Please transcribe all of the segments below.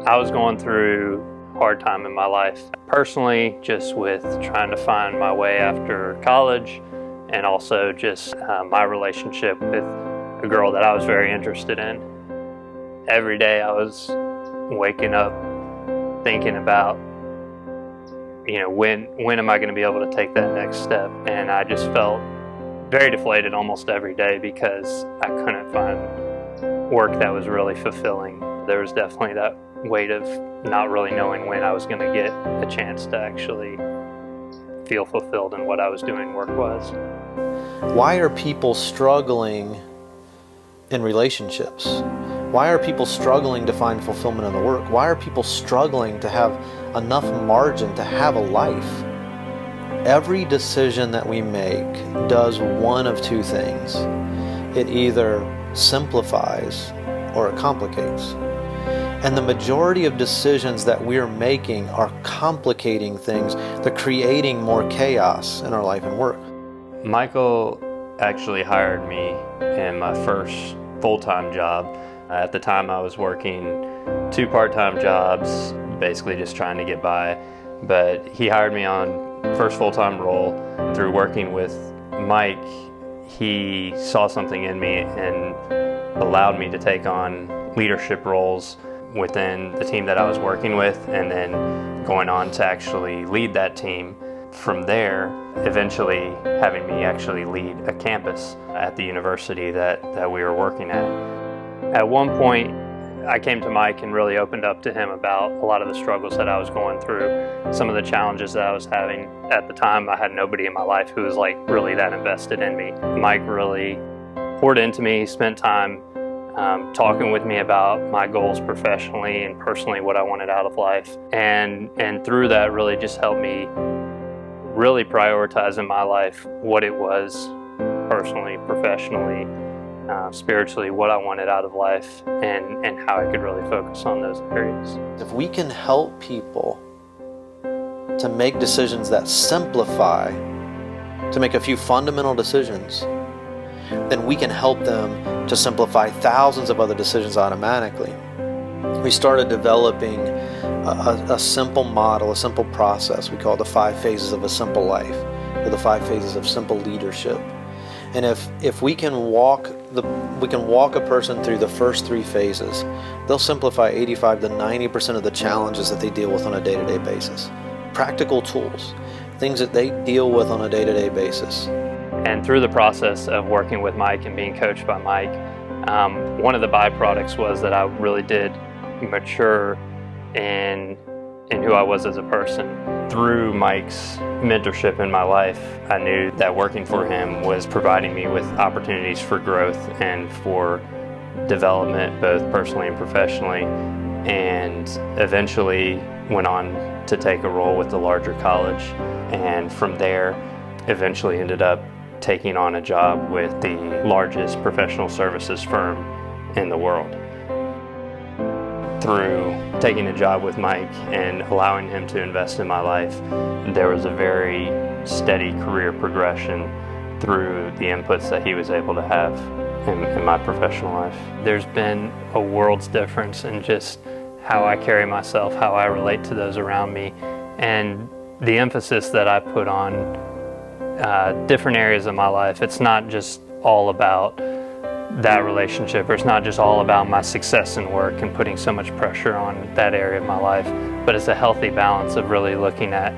I was going through a hard time in my life, personally, just with trying to find my way after college, and also just my relationship with a girl that I was very interested in. Every day I was waking up thinking about, when am I going to be able to take that next step? And I just felt very deflated almost every day because I couldn't find work that was really fulfilling. There was definitely that weight of not really knowing when I was going to get a chance to actually feel fulfilled in what I was doing work-wise. Why are people struggling in relationships? Why are people struggling to find fulfillment in the work? Why are people struggling to have enough margin to have a life? Every decision that we make does one of two things. It either simplifies or it complicates. And the majority of decisions that we're making are complicating things. They're creating more chaos in our life and work. Michael actually hired me in my first full-time job. At the time I was working 2 part-time jobs, basically just trying to get by. But he hired me on first full-time role. Through working with Mike, he saw something in me and allowed me to take on leadership roles within the team that I was working with, and then going on to actually lead that team. From there, eventually having me actually lead a campus at the university that we were working at. At one point, I came to Mike and really opened up to him about a lot of the struggles that I was going through, some of the challenges that I was having. At the time, I had nobody in my life who was really that invested in me. Mike really poured into me, spent time talking with me about my goals professionally and personally, what I wanted out of life. And through that really just helped me really prioritize in my life what it was personally, professionally, spiritually, what I wanted out of life, and how I could really focus on those areas. If we can help people to make decisions that simplify, to make a few fundamental decisions, then we can help them to simplify thousands of other decisions automatically. We started developing a simple model, a simple process. We call it the 5 phases of a simple life, or the 5 phases of simple leadership. And if we can walk a person through the first 3 phases, they'll simplify 85 to 90% of the challenges that they deal with on a day-to-day basis. Practical tools, things that they deal with on a day-to-day basis. And through the process of working with Mike and being coached by Mike, one of the byproducts was that I really did mature in who I was as a person. Through Mike's mentorship in my life, I knew that working for him was providing me with opportunities for growth and for development, both personally and professionally, and eventually went on to take a role with the larger college, and from there eventually ended up taking on a job with the largest professional services firm in the world. Through taking a job with Mike and allowing him to invest in my life, there was a very steady career progression through the inputs that he was able to have in my professional life. There's been a world's difference in just how I carry myself, how I relate to those around me, and the emphasis that I put on different areas of my life. It's not just all about that relationship, or it's not just all about my success in work and putting so much pressure on that area of my life, but it's a healthy balance of really looking at,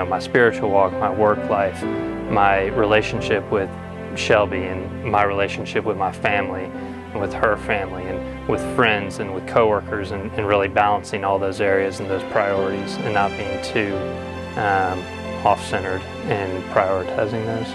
my spiritual walk, my work life, my relationship with Shelby, and my relationship with my family and with her family and with friends and with coworkers, and really balancing all those areas and those priorities and not being too off-centered and prioritizing those.